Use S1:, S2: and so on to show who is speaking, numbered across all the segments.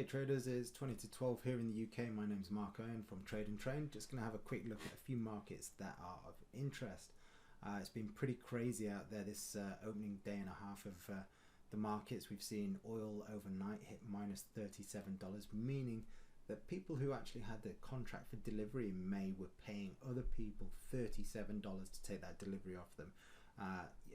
S1: Hey traders, it's 20 to 12 here in the UK. My name's Mark Owen from Trade and Train. Just going to have a quick look at a few markets that are of interest. It's been pretty crazy out there this opening day and a half of the markets. We've seen oil overnight hit minus $37, meaning that people who actually had the contract for delivery in May were paying other people $37 to take that delivery off them.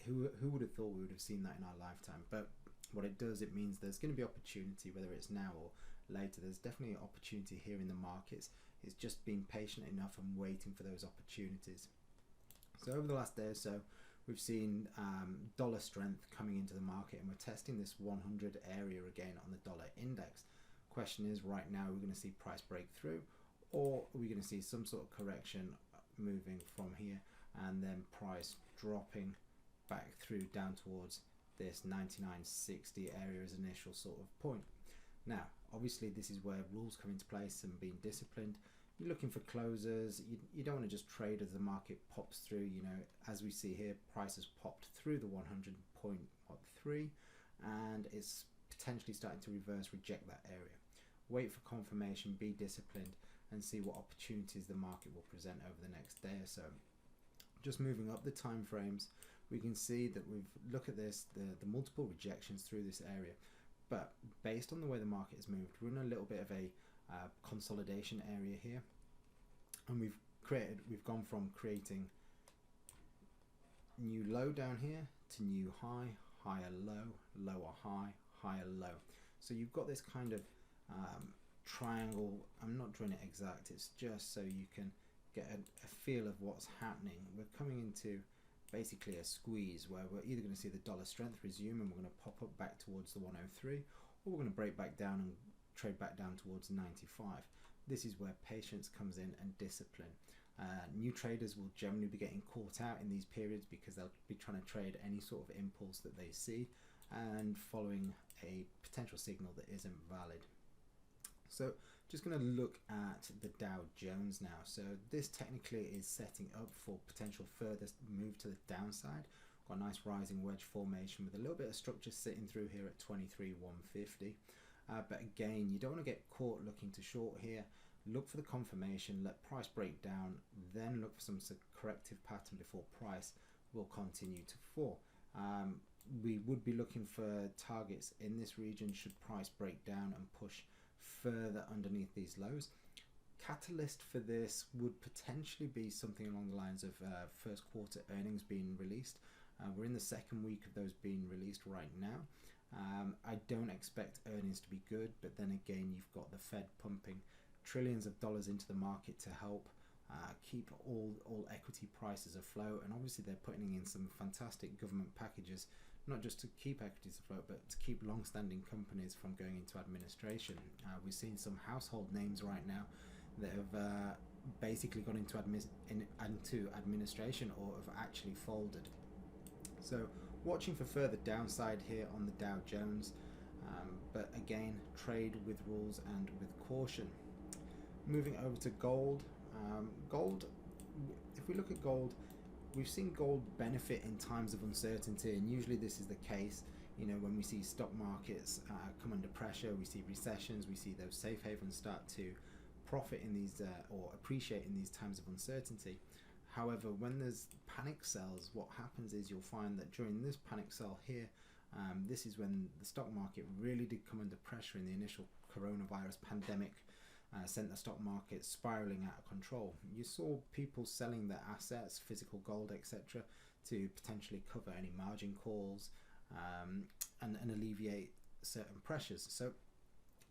S1: Who would have thought we would have seen that in our lifetime? But what it does, it means there's going to be opportunity, whether it's now or later. There's definitely opportunity here in the markets. It's just being patient enough and waiting for those opportunities. So over the last day or so, we've seen dollar strength coming into the market, and we're testing this 100 area again on the dollar index. Question is, right now, we're going to see price breakthrough, or are we going to see some sort of correction moving from here and then price dropping back through down towards this 99.60 area as initial sort of point. Now obviously this is where rules come into place and being disciplined. You're looking for closers. You don't want to just trade as the market pops through. You know, as we see here, price has popped through the 100.3 and it's potentially starting to reverse reject that area. Wait for confirmation, be disciplined, and see what opportunities the market will present over the next day or so. Just moving up the time frames, we can see that look at this, the multiple rejections through this area, but based on the way the market has moved, we're in a little bit of a consolidation area here, and we've gone from creating new low down here to new high, higher low, lower high, higher low. So you've got this kind of triangle. I'm not drawing it exact, it's just so you can get a feel of what's happening. We're coming into basically a squeeze where we're either going to see the dollar strength resume and we're going to pop up back towards the 103, or we're going to break back down and trade back down towards 95. This is where patience comes in and discipline. New traders will generally be getting caught out in these periods because they'll be trying to trade any sort of impulse that they see and following a potential signal that isn't valid. So just going to look at the Dow Jones now. So this technically is setting up for potential further move to the downside. Got a nice rising wedge formation with a little bit of structure sitting through here at 23,150. But again, you don't want to get caught looking to short here. Look for the confirmation, let price break down, then look for some corrective pattern before price will continue to fall. We would be looking for targets in this region should price break down and push further underneath these lows. Catalyst for this would potentially be something along the lines of first quarter earnings being released. We're in the second week of those being released right now. I don't expect earnings to be good, but then again, you've got the Fed pumping trillions of dollars into the market to help keep all equity prices afloat, and obviously they're putting in some fantastic government packages, not just to keep equities afloat, but to keep long-standing companies from going into administration. We're seeing some household names right now that have basically gone into administration or have actually folded. So watching for further downside here on the Dow Jones, but again, trade with rules and with caution. Moving over to gold. Gold, if we look at gold, we've seen gold benefit in times of uncertainty, and usually this is the case. You know, when we see stock markets come under pressure, we see recessions, we see those safe havens start to profit in these or appreciate in these times of uncertainty. However, when there's panic sells, what happens is you'll find that during this panic sell here, this is when the stock market really did come under pressure in the initial coronavirus pandemic. Sent the stock market spiraling out of control. You saw people selling their assets, physical gold, etc., to potentially cover any margin calls and alleviate certain pressures. So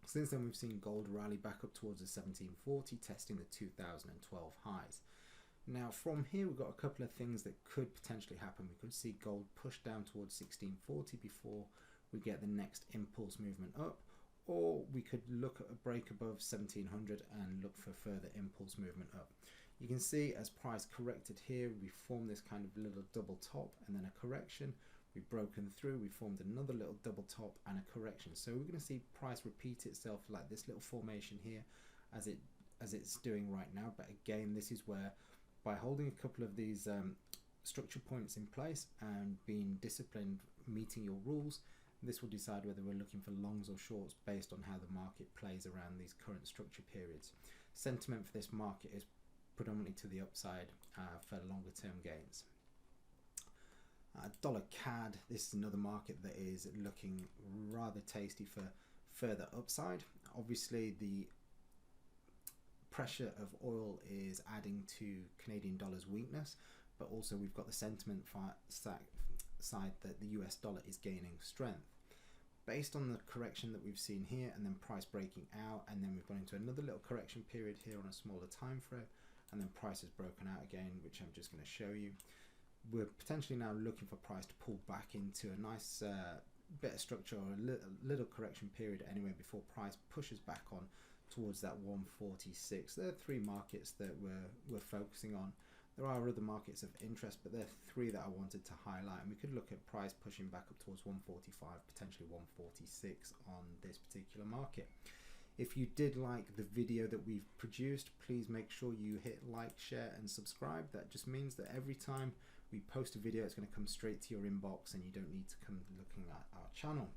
S1: since then, we've seen gold rally back up towards the 1740, testing the 2012 highs. Now from here, we've got a couple of things that could potentially happen. We could see gold push down towards 1640 before we get the next impulse movement up, or we could look at a break above 1700 and look for further impulse movement up. You can see as price corrected here, we formed this kind of little double top and then a correction. We've broken through, we formed another little double top and a correction. So we're going to see price repeat itself like this little formation here as it's doing right now. But again, this is where by holding a couple of these structure points in place and being disciplined, meeting your rules, This will decide whether we're looking for longs or shorts based on how the market plays around these current structure periods. Sentiment for this market is predominantly to the upside for longer term gains. Dollar CAD, this is another market that is looking rather tasty for further upside. Obviously the pressure of oil is adding to Canadian dollar's weakness, but also we've got the sentiment side that the US dollar is gaining strength. Based on the correction that we've seen here, and then price breaking out, and then we've gone into another little correction period here on a smaller time frame, and then price has broken out again, which I'm just going to show you. We're potentially now looking for price to pull back into a nice bit of structure, or a little correction period anyway, before price pushes back on towards that 146. There are three markets that we're focusing on. There are other markets of interest, but there are three that I wanted to highlight, and we could look at price pushing back up towards 145, potentially 146 on this particular market. If you did like the video that we've produced, please make sure you hit like, share and subscribe. That just means that every time we post a video, it's going to come straight to your inbox and you don't need to come looking at our channel.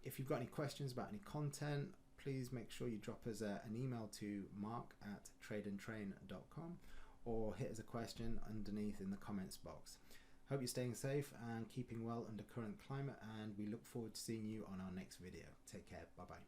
S1: If you've got any questions about any content, please make sure you drop us an email to mark@tradeandtrain.com or hit us a question underneath in the comments box. Hope you're staying safe and keeping well under current climate, and we look forward to seeing you on our next video. Take care. Bye bye.